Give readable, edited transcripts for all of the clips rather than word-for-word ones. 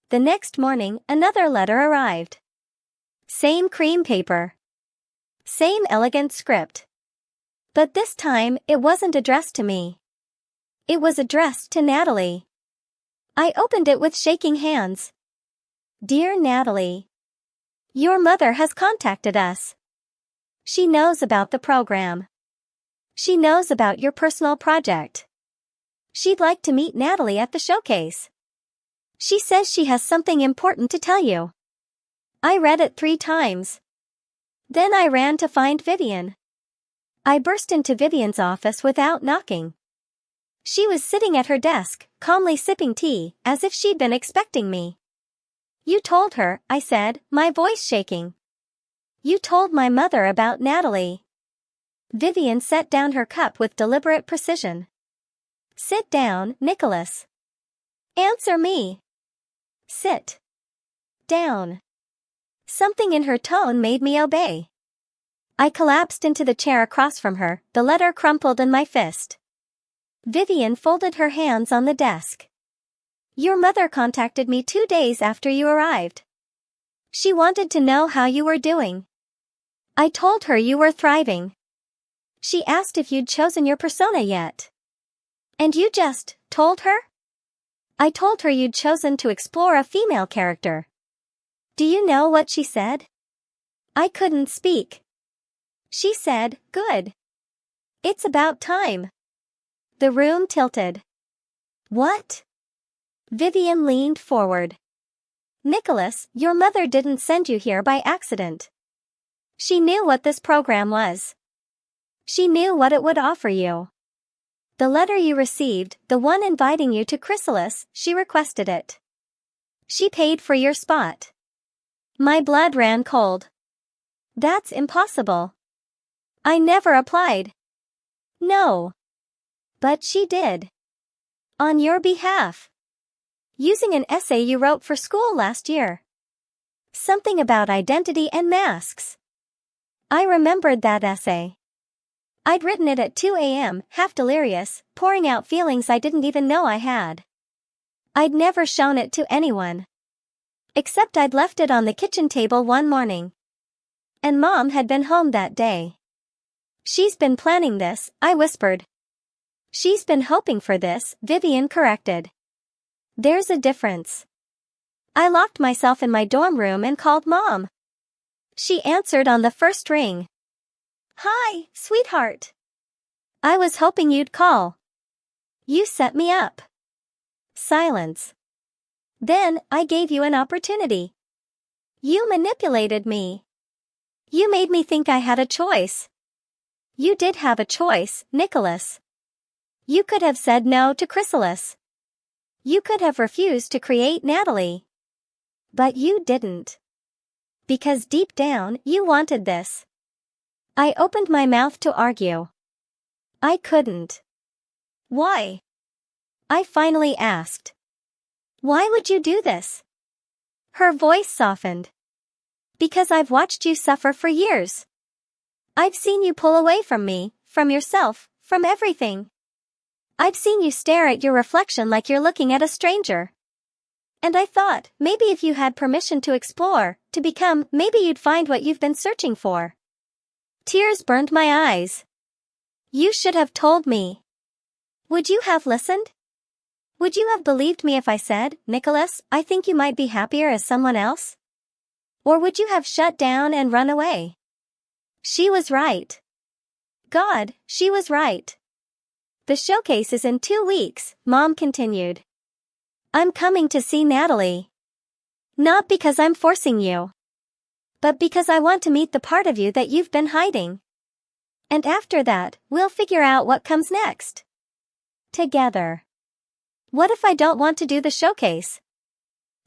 The next morning, another letter arrived. Same cream paper. Same elegant script. But this time, it wasn't addressed to me. It was addressed to Natalie. I opened it with shaking hands. Dear Natalie, your mother has contacted us. She knows about the program. She knows about your personal project. She'd like to meet Natalie at the showcase. She says she has something important to tell you. I read it 3 times. Then I ran to find Vivian. I burst into Vivian's office without knocking. She was sitting at her desk, calmly sipping tea, as if she'd been expecting me. You told her, I said, my voice shaking. You told my mother about Natalie. Vivian set down her cup with deliberate precision. Sit down, Nicholas. Answer me. Sit down. Something in her tone made me obey. I collapsed into the chair across from her, the letter crumpled in my fist. Vivian folded her hands on the desk. Your mother contacted me 2 days after you arrived. She wanted to know how you were doing. I told her you were thriving. She asked if you'd chosen your persona yet. And you just told her? I told her you'd chosen to explore a female character. Do you know what she said? I couldn't speak. She said, good. It's about time. The room tilted. What? Vivian leaned forward. Nicholas, your mother didn't send you here by accident. She knew what this program was. She knew what it would offer you. The letter you received, the one inviting you to Chrysalis, she requested it. She paid for your spot. My blood ran cold. That's impossible. I never applied. No. But she did. On your behalf. Using an essay you wrote for school last year. Something about identity and masks. I remembered that essay. I'd written it at 2 a.m., half delirious, pouring out feelings I didn't even know I had. I'd never shown it to anyone. Except I'd left it on the kitchen table one morning. And Mom had been home that day. She's been planning this, I whispered. She's been hoping for this, Vivian corrected. There's a difference. I locked myself in my dorm room and called Mom. She answered on the first ring. Hi, sweetheart. I was hoping you'd call. You set me up. Silence. Then, I gave you an opportunity. You manipulated me. You made me think I had a choice. You did have a choice, Nicholas. You could have said no to Chrysalis. You could have refused to create Natalie. But you didn't. Because deep down, you wanted this. I opened my mouth to argue. I couldn't. Why? I finally asked. Why would you do this? Her voice softened. Because I've watched you suffer for years. I've seen you pull away from me, from yourself, from everything. I've seen you stare at your reflection like you're looking at a stranger. And I thought, maybe if you had permission to explore, to become, maybe you'd find what you've been searching for. Tears burned my eyes. You should have told me. Would you have listened? Would you have believed me if I said, Nicholas, I think you might be happier as someone else? Or would you have shut down and run away? She was right. God, she was right. The showcase is in 2 weeks, Mom continued. I'm coming to see Natalie. Not because I'm forcing you. But because I want to meet the part of you that you've been hiding. And after that, we'll figure out what comes next. Together. What if I don't want to do the showcase?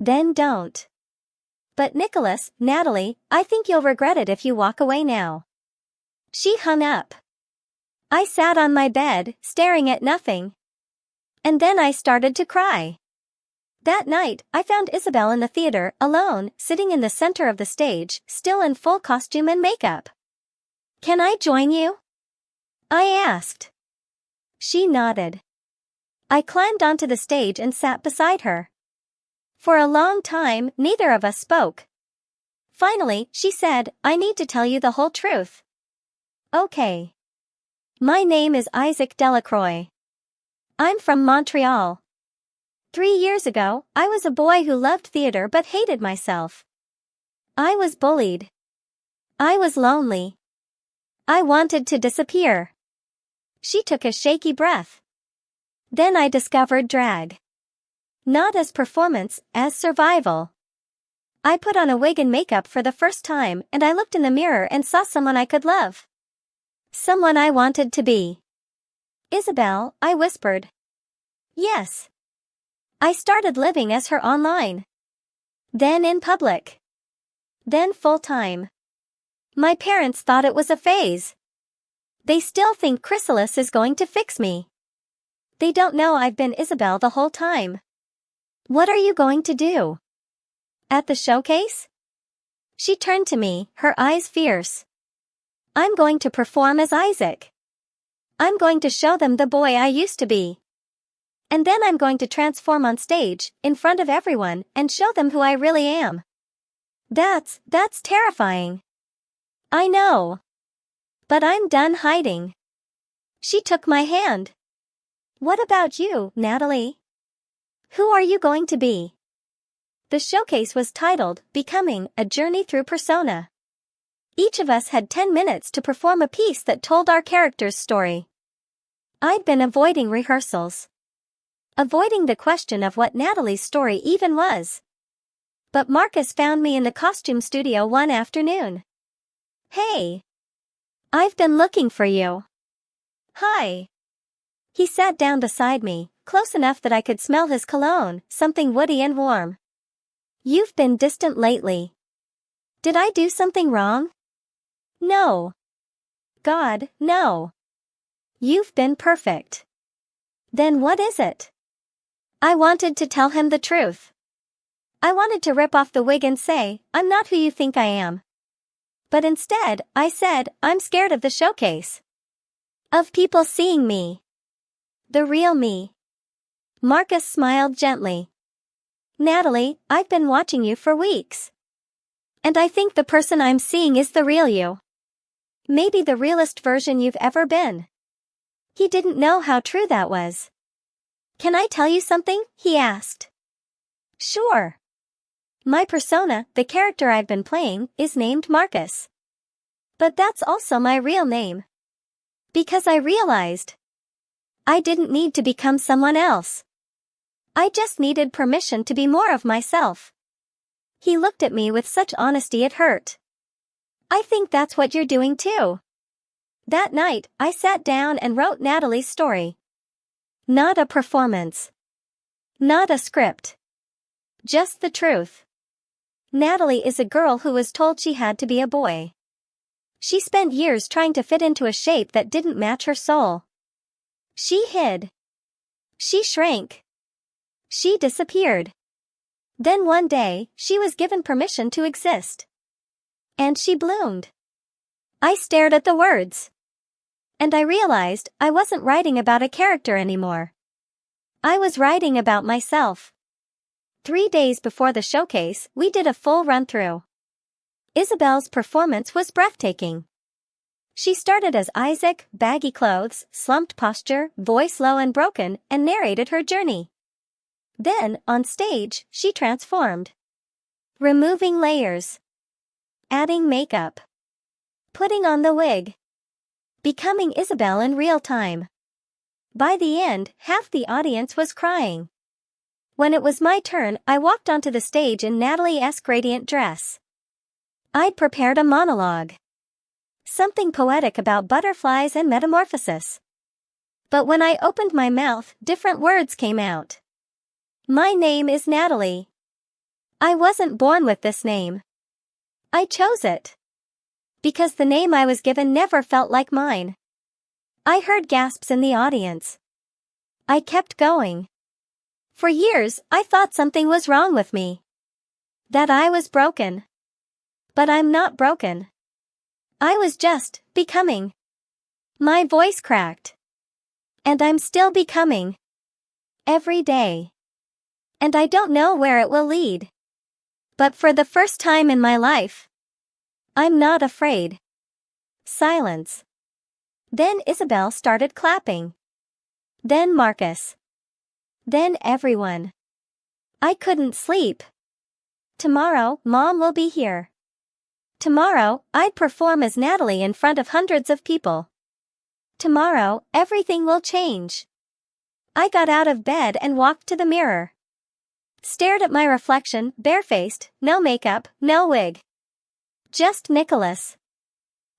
Then don't. But Nicholas, Natalie, I think you'll regret it if you walk away now. She hung up. I sat on my bed, staring at nothing. And then I started to cry. That night, I found Isabel in the theater, alone, sitting in the center of the stage, still in full costume and makeup. Can I join you? I asked. She nodded. I climbed onto the stage and sat beside her. For a long time, neither of us spoke. Finally, she said, "I need to tell you the whole truth." Okay. My name is Isaac Delacroix. I'm from Montreal. 3 years ago, I was a boy who loved theater but hated myself. I was bullied. I was lonely. I wanted to disappear. She took a shaky breath. Then I discovered drag. Not as performance, as survival. I put on a wig and makeup for the first time, and I looked in the mirror and saw someone I could love. Someone I wanted to be. "Isabel," I whispered. "Yes." I started living as her online. Then in public. Then full-time. My parents thought it was a phase. They still think Chrysalis is going to fix me. They don't know I've been Isabel the whole time. "What are you going to do? At the showcase?" She turned to me, her eyes fierce. "I'm going to perform as Isaac. I'm going to show them the boy I used to be. And then I'm going to transform on stage, in front of everyone, and show them who I really am." That's terrifying. I know. But I'm done hiding. She took my hand. "What about you, Natalie? Who are you going to be?" The showcase was titled, "Becoming, a Journey Through Persona." Each of us had 10 minutes to perform a piece that told our character's story. I'd been avoiding rehearsals. Avoiding the question of what Natalie's story even was. But Marcus found me in the costume studio one afternoon. "Hey. I've been looking for you." "Hi." He sat down beside me, close enough that I could smell his cologne, something woody and warm. "You've been distant lately. Did I do something wrong?" "No. God, no. You've been perfect." "Then what is it?" I wanted to tell him the truth. I wanted to rip off the wig and say, "I'm not who you think I am." But instead, I said, "I'm scared of the showcase. Of people seeing me. The real me." Marcus smiled gently. "Natalie, I've been watching you for weeks. And I think the person I'm seeing is the real you. Maybe the realest version you've ever been." He didn't know how true that was. "Can I tell you something?" he asked. "Sure." My persona, the character I've been playing, is named Marcus. But that's also my real name. Because I realized I didn't need to become someone else. I just needed permission to be more of myself. He looked at me with such honesty it hurt. "I think that's what you're doing too." That night, I sat down and wrote Natalie's story. Not a performance. Not a script. Just the truth. Natalie is a girl who was told she had to be a boy. She spent years trying to fit into a shape that didn't match her soul. She hid. She shrank. She disappeared. Then one day, she was given permission to exist. And she bloomed. I stared at the words. And I realized I wasn't writing about a character anymore. I was writing about myself. 3 days before the showcase, we did a full run-through. Isabel's performance was breathtaking. She started as Isaac, baggy clothes, slumped posture, voice low and broken, and narrated her journey. Then, on stage, she transformed. Removing layers. Adding makeup. Putting on the wig. Becoming Isabel in real time. By the end, half the audience was crying. When it was my turn, I walked onto the stage in Natalie's gradient dress. I'd prepared a monologue. Something poetic about butterflies and metamorphosis. But when I opened my mouth, different words came out. My name is Natalie. I wasn't born with this name. I chose it. Because the name I was given never felt like mine. I heard gasps in the audience. I kept going. For years, I thought something was wrong with me. That I was broken. But I'm not broken. I was just becoming. My voice cracked. And I'm still becoming. Every day. And I don't know where it will lead. But for the first time in my life, I'm not afraid. Silence. Then Isabel started clapping. Then Marcus. Then everyone. I couldn't sleep. Tomorrow, Mom will be here. Tomorrow, I'd perform as Natalie in front of hundreds of people. Tomorrow, everything will change. I got out of bed and walked to the mirror. Stared at my reflection, barefaced, no makeup, no wig. Just Nicholas.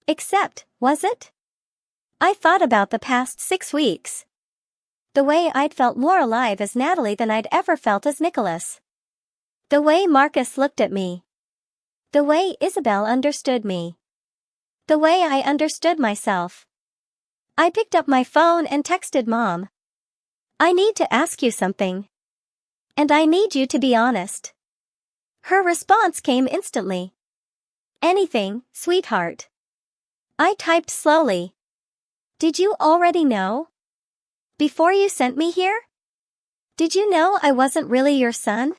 Except, was it? I thought about the past 6 weeks. The way I'd felt more alive as Natalie than I'd ever felt as Nicholas. The way Marcus looked at me. The way Isabel understood me. The way I understood myself. I picked up my phone and texted Mom. I need to ask you something. And I need you to be honest. Her response came instantly. Anything, sweetheart. I typed slowly. Did you already know? Before you sent me here? Did you know I wasn't really your son?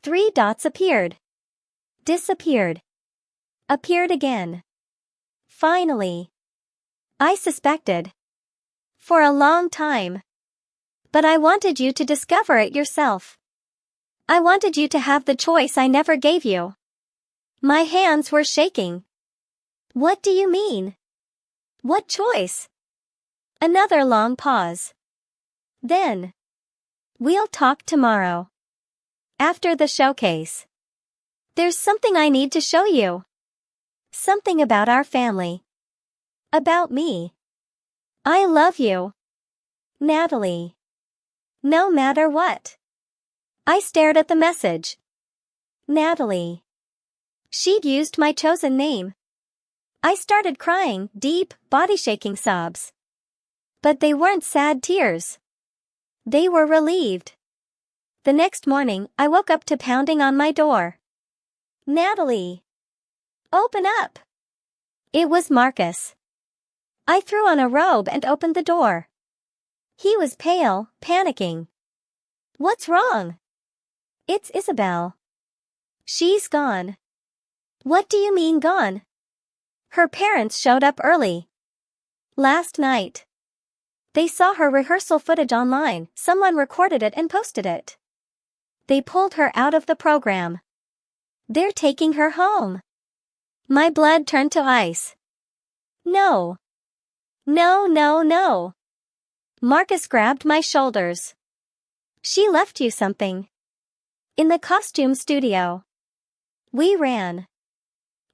3 dots appeared. Disappeared. Appeared again. Finally. I suspected. For a long time. But I wanted you to discover it yourself. I wanted you to have the choice I never gave you. My hands were shaking. What do you mean? What choice? Another long pause. Then. We'll talk tomorrow. After the showcase. There's something I need to show you. Something about our family. About me. I love you. Natalie. No matter what. I stared at the message. Natalie. She'd used my chosen name. I started crying, deep, body-shaking sobs. But they weren't sad tears. They were relieved. The next morning, I woke up to pounding on my door. Natalie. Open up. It was Marcus. I threw on a robe and opened the door. He was pale, panicking. What's wrong? It's Isabel. She's gone. What do you mean gone? Her parents showed up early. Last night. They saw her rehearsal footage online, someone recorded it and posted it. They pulled her out of the program. They're taking her home. My blood turned to ice. No. No, no, no. Marcus grabbed my shoulders. She left you something. In the costume studio. We ran.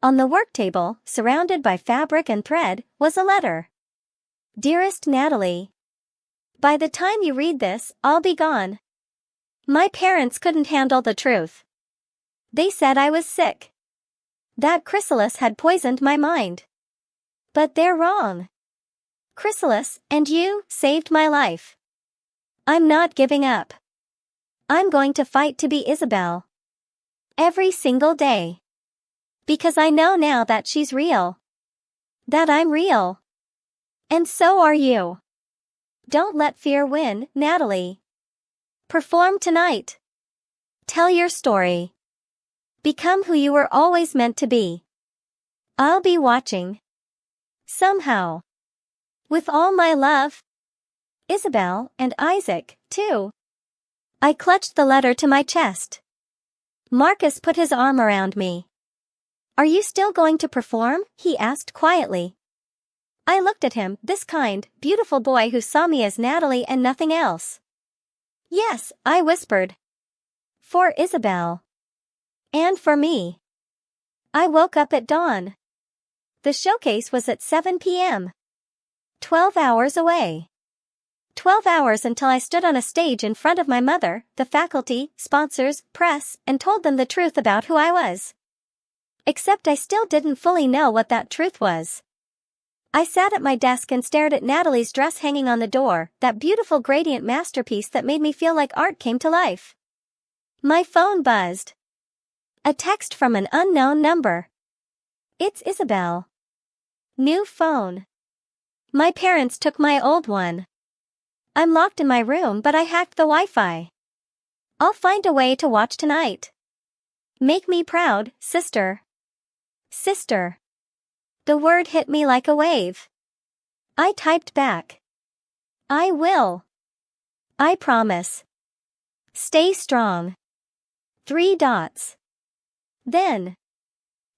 On the work table, surrounded by fabric and thread, was a letter. Dearest Natalie. By the time you read this, I'll be gone. My parents couldn't handle the truth. They said I was sick. That chrysalis had poisoned my mind. But they're wrong. Chrysalis, and you, saved my life. I'm not giving up. I'm going to fight to be Isabel. Every single day. Because I know now that she's real. That I'm real. And so are you. Don't let fear win, Natalie. Perform tonight. Tell your story. Become who you were always meant to be. I'll be watching. Somehow. With all my love. Isabel and Isaac, too. I clutched the letter to my chest. Marcus put his arm around me. Are you still going to perform? He asked quietly. I looked at him, this kind, beautiful boy who saw me as Natalie and nothing else. Yes, I whispered. For Isabel. And for me. I woke up at dawn. The showcase was at 7 p.m. 12 hours away. 12 hours until I stood on a stage in front of my mother, the faculty, sponsors, press, and told them the truth about who I was. Except I still didn't fully know what that truth was. I sat at my desk and stared at Natalie's dress hanging on the door, that beautiful gradient masterpiece that made me feel like art came to life. My phone buzzed. A text from an unknown number. It's Isabel. New phone. My parents took my old one. I'm locked in my room, but I hacked the Wi-Fi. I'll find a way to watch tonight. Make me proud, sister. Sister. The word hit me like a wave. I typed back. I will. I promise. Stay strong. 3 dots. Then.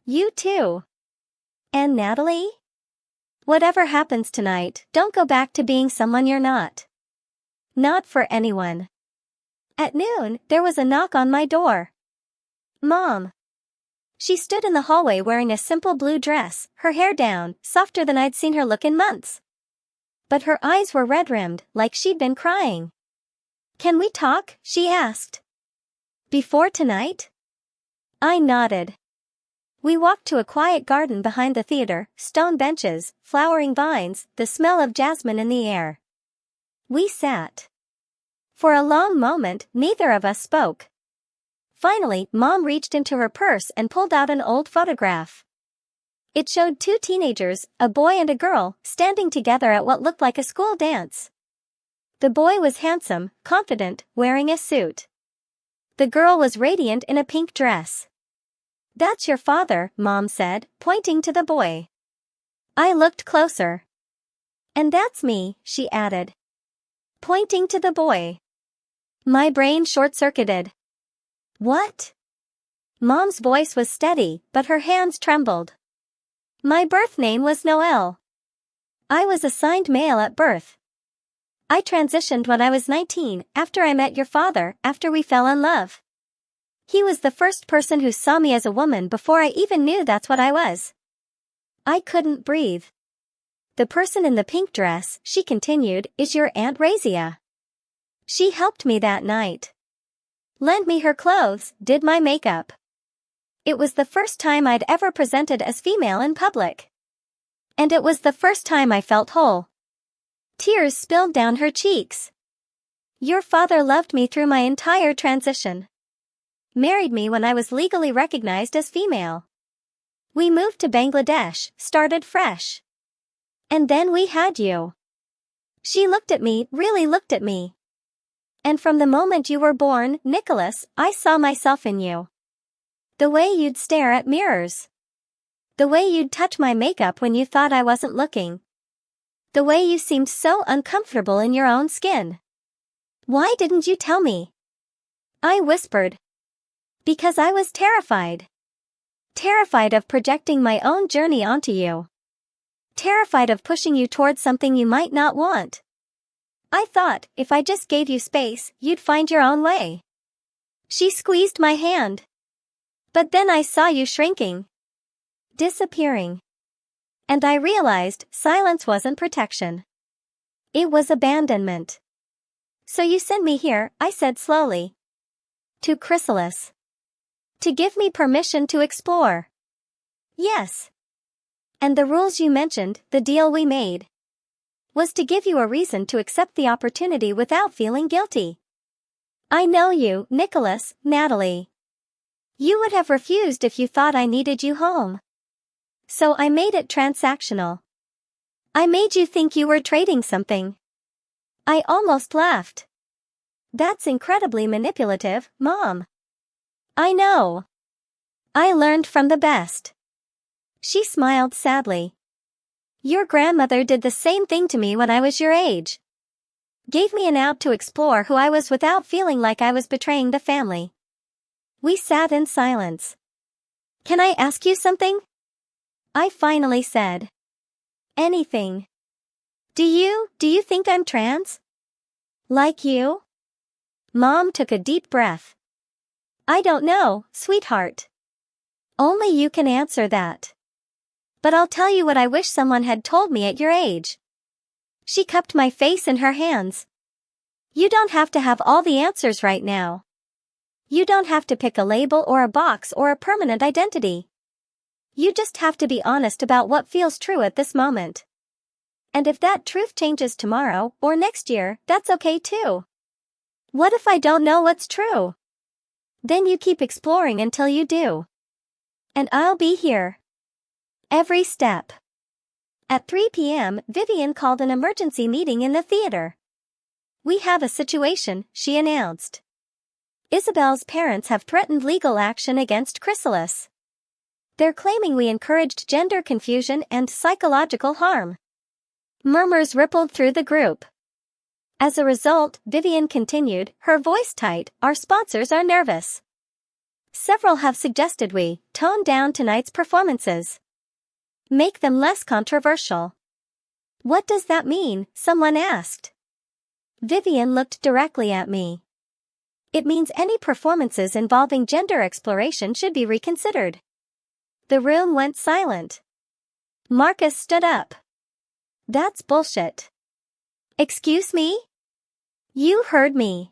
You too. And Natalie? Whatever happens tonight, don't go back to being someone you're not. Not for anyone. At noon, there was a knock on my door. Mom. She stood in the hallway wearing a simple blue dress, her hair down, softer than I'd seen her look in months. But her eyes were red-rimmed, like she'd been crying. Can we talk? She asked. Before tonight? I nodded. We walked to a quiet garden behind the theater, stone benches, flowering vines, the smell of jasmine in the air. We sat. For a long moment, neither of us spoke. Finally, Mom reached into her purse and pulled out an old photograph. It showed 2 teenagers, a boy and a girl, standing together at what looked like a school dance. The boy was handsome, confident, wearing a suit. The girl was radiant in a pink dress. That's your father, Mom said, pointing to the boy. I looked closer. And that's me, she added, pointing to the boy. My brain short-circuited. What? Mom's voice was steady, but her hands trembled. My birth name was Noelle. I was assigned male at birth. I transitioned when I was 19, after I met your father, after we fell in love. He was the first person who saw me as a woman before I even knew that's what I was. I couldn't breathe. The person in the pink dress, she continued, is your Aunt Razia. She helped me that night. Lent me her clothes, did my makeup. It was the first time I'd ever presented as female in public. And it was the first time I felt whole. Tears spilled down her cheeks. Your father loved me through my entire transition. Married me when I was legally recognized as female. We moved to Bangladesh, started fresh. And then we had you. She looked at me, really looked at me. And from the moment you were born, Nicholas, I saw myself in you. The way you'd stare at mirrors. The way you'd touch my makeup when you thought I wasn't looking. The way you seemed so uncomfortable in your own skin. Why didn't you tell me? I whispered. Because I was terrified. Terrified of projecting my own journey onto you. Terrified of pushing you towards something you might not want. I thought, if I just gave you space, you'd find your own way. She squeezed my hand. But then I saw you shrinking. Disappearing. And I realized silence wasn't protection. It was abandonment. So you sent me here, I said slowly. To Chrysalis. To give me permission to explore. Yes. And the rules you mentioned, the deal we made, was to give you a reason to accept the opportunity without feeling guilty. I know you, Nicholas, Natalie. You would have refused if you thought I needed you home. So I made it transactional. I made you think you were trading something. I almost laughed. That's incredibly manipulative, Mom. I know. I learned from the best. She smiled sadly. Your grandmother did the same thing to me when I was your age. Gave me an out to explore who I was without feeling like I was betraying the family. We sat in silence. Can I ask you something? I finally said. Anything. Do you think I'm trans? Like you? Mom took a deep breath. I don't know, sweetheart. Only you can answer that. But I'll tell you what I wish someone had told me at your age. She cupped my face in her hands. You don't have to have all the answers right now. You don't have to pick a label or a box or a permanent identity. You just have to be honest about what feels true at this moment. And if that truth changes tomorrow or next year, that's okay too. What if I don't know what's true? Then you keep exploring until you do. And I'll be here. Every step. At 3 p.m., Vivian called an emergency meeting in the theater. We have a situation, she announced. Isabel's parents have threatened legal action against Chrysalis. They're claiming we encouraged gender confusion and psychological harm. Murmurs rippled through the group. As a result, Vivian continued, her voice tight, our sponsors are nervous. Several have suggested we tone down tonight's performances. Make them less controversial. What does that mean? Someone asked. Vivian looked directly at me. It means any performances involving gender exploration should be reconsidered. The room went silent. Marcus stood up. That's bullshit. Excuse me? You heard me.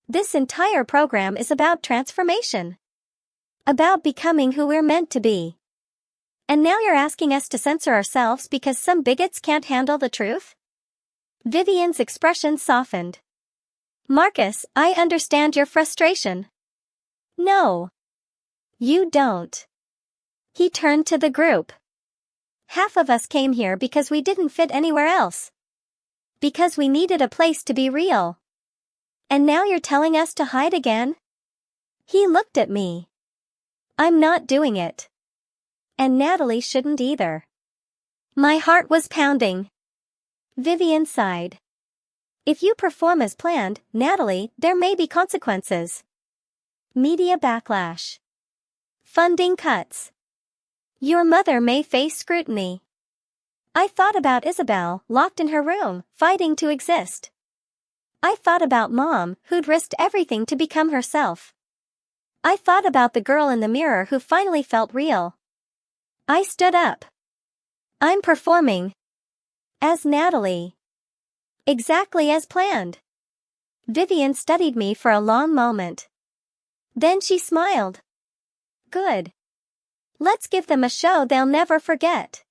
This entire program is about transformation. About becoming who we're meant to be. And now you're asking us to censor ourselves because some bigots can't handle the truth? Vivian's expression softened. Marcus, I understand your frustration. No. You don't. He turned to the group. Half of us came here because we didn't fit anywhere else. Because we needed a place to be real. And now you're telling us to hide again? He looked at me. I'm not doing it. And Natalie shouldn't either. My heart was pounding. Vivian sighed. If you perform as planned, Natalie, there may be consequences. Media backlash. Funding cuts. Your mother may face scrutiny. I thought about Isabel, locked in her room, fighting to exist. I thought about Mom, who'd risked everything to become herself. I thought about the girl in the mirror who finally felt real. I stood up. I'm performing. As Natalie. Exactly as planned. Vivian studied me for a long moment. Then she smiled. Good. Let's give them a show they'll never forget.